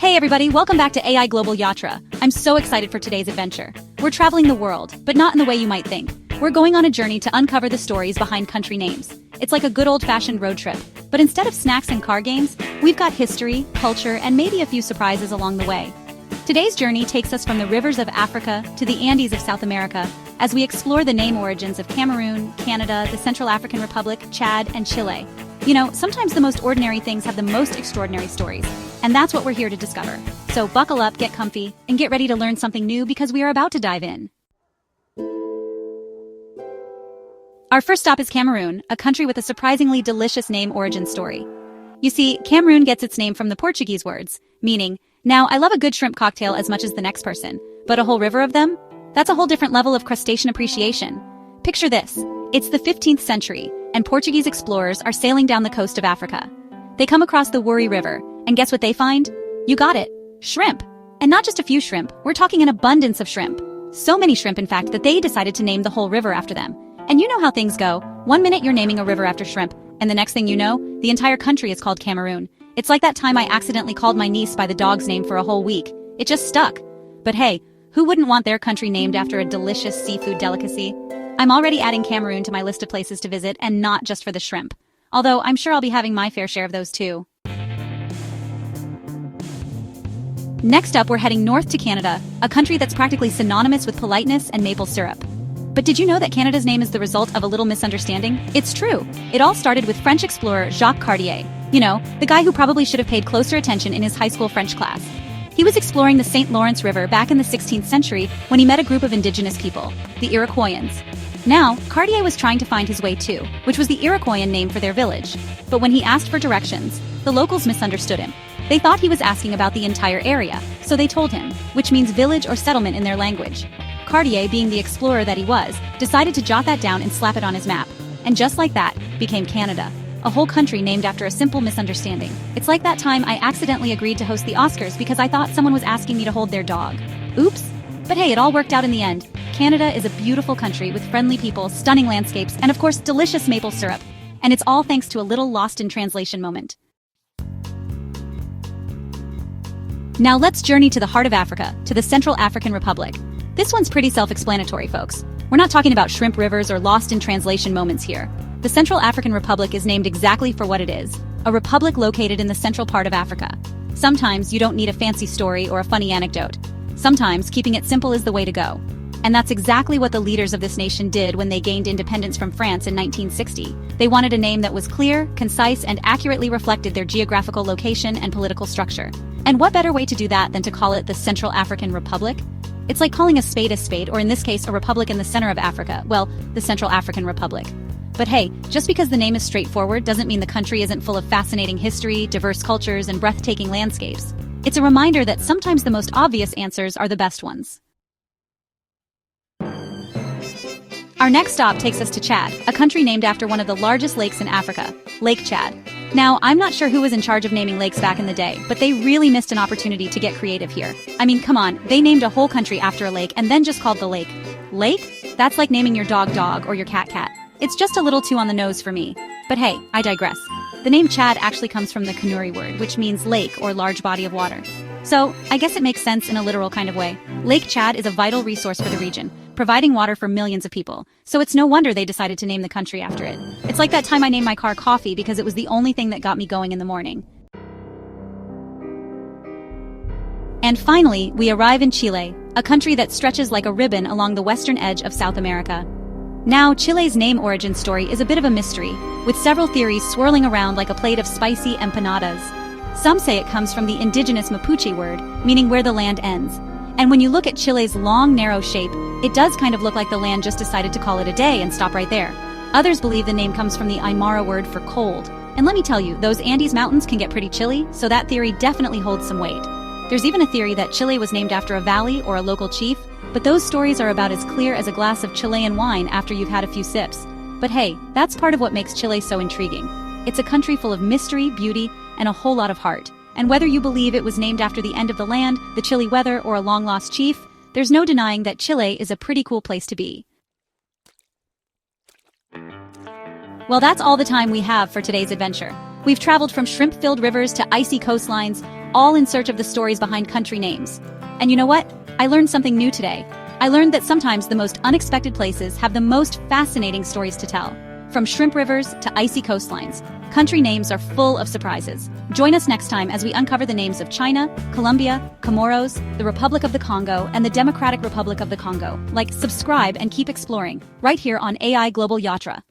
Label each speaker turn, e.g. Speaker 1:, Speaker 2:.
Speaker 1: Hey everybody, welcome back to AI Global Yatra. I'm so excited for today's adventure. We're traveling the world, but not in the way you might think. We're going on a journey to uncover the stories behind country names. It's like a good old-fashioned road trip, but instead of snacks and car games, we've got history, culture, and maybe a few surprises along the way. Today's journey takes us from the rivers of Africa to the Andes of South America as we explore the name origins of Cameroon, Canada, the Central African Republic, Chad, and Chile. You know, sometimes the most ordinary things have the most extraordinary stories, and that's what we're here to discover. So buckle up, get comfy, and get ready to learn something new because we are about to dive in. Our first stop is Cameroon, a country with a surprisingly delicious name origin story. You see, Cameroon gets its name from the Portuguese words, meaning, now I love a good shrimp cocktail as much as the next person, but a whole river of them? That's a whole different level of crustacean appreciation. Picture this, it's the 15th century, and Portuguese explorers are sailing down the coast of Africa. They come across the Wouri River, and guess what they find? You got it, shrimp. And not just a few shrimp, we're talking an abundance of shrimp. So many shrimp, in fact, that they decided to name the whole river after them. And you know how things go. One minute you're naming a river after shrimp, and the next thing you know, the entire country is called Cameroon. It's like that time I accidentally called my niece by the dog's name for a whole week. It just stuck. But hey, who wouldn't want their country named after a delicious seafood delicacy? I'm already adding Cameroon to my list of places to visit, and not just for the shrimp. Although I'm sure I'll be having my fair share of those too. Next up, we're heading north to Canada, a country that's practically synonymous with politeness and maple syrup. But did you know that Canada's name is the result of a little misunderstanding? It's true. It all started with French explorer Jacques Cartier. You know, the guy who probably should have paid closer attention in his high school French class. He was exploring the St. Lawrence River back in the 16th century when he met a group of indigenous people, the Iroquoians. Now, Cartier was trying to find his way too, which was the Iroquoian name for their village. But when he asked for directions, the locals misunderstood him. They thought he was asking about the entire area, so they told him, which means village or settlement in their language. Cartier, being the explorer that he was, decided to jot that down and slap it on his map. And just like that, became Canada. A whole country named after a simple misunderstanding. It's like that time I accidentally agreed to host the Oscars because I thought someone was asking me to hold their dog. Oops. But hey, it all worked out in the end. Canada is a beautiful country with friendly people, stunning landscapes, and of course, delicious maple syrup. And it's all thanks to a little lost in translation moment. Now let's journey to the heart of Africa, to the Central African Republic. This one's pretty self-explanatory, folks. We're not talking about shrimp rivers or lost in translation moments here. The Central African Republic is named exactly for what it is, a republic located in the central part of Africa. Sometimes you don't need a fancy story or a funny anecdote. Sometimes keeping it simple is the way to go. And that's exactly what the leaders of this nation did when they gained independence from France in 1960. They wanted a name that was clear, concise, and accurately reflected their geographical location and political structure. And what better way to do that than to call it the Central African Republic? It's like calling a spade, or in this case, a republic in the center of Africa, well, the Central African Republic. But hey, just because the name is straightforward doesn't mean the country isn't full of fascinating history, diverse cultures, and breathtaking landscapes. It's a reminder that sometimes the most obvious answers are the best ones. Our next stop takes us to Chad, a country named after one of the largest lakes in Africa, Lake Chad. Now, I'm not sure who was in charge of naming lakes back in the day, but they really missed an opportunity to get creative here. I mean, come on, they named a whole country after a lake and then just called the lake Lake? That's like naming your dog or your cat. It's just a little too on the nose for me. But hey, I digress. The name Chad actually comes from the Kanuri word, which means lake or large body of water. So, I guess it makes sense in a literal kind of way. Lake Chad is a vital resource for the region, providing water for millions of people. So it's no wonder they decided to name the country after it. It's like that time I named my car Coffee because it was the only thing that got me going in the morning. And finally, we arrive in Chile, a country that stretches like a ribbon along the western edge of South America. Now, Chile's name origin story is a bit of a mystery, with several theories swirling around like a plate of spicy empanadas. Some say it comes from the indigenous Mapuche word, meaning where the land ends. And when you look at Chile's long, narrow shape, it does kind of look like the land just decided to call it a day and stop right there. Others believe the name comes from the Aymara word for cold. And let me tell you, those Andes mountains can get pretty chilly, so that theory definitely holds some weight. There's even a theory that Chile was named after a valley or a local chief, but those stories are about as clear as a glass of Chilean wine after you've had a few sips. But hey, that's part of what makes Chile so intriguing. It's a country full of mystery, beauty, and a whole lot of heart. And whether you believe it was named after the end of the land, the chilly weather, or a long-lost chief, there's no denying that Chile is a pretty cool place to be. Well, that's all the time we have for today's adventure. We've traveled from shrimp-filled rivers to icy coastlines, all in search of the stories behind country names. And you know what? I learned something new today. I learned that sometimes the most unexpected places have the most fascinating stories to tell. From shrimp rivers to icy coastlines, country names are full of surprises. Join us next time as we uncover the names of China, Colombia, Comoros, the Republic of the Congo, and the Democratic Republic of the Congo. Like, subscribe and keep exploring, right here on AI Global Yatra.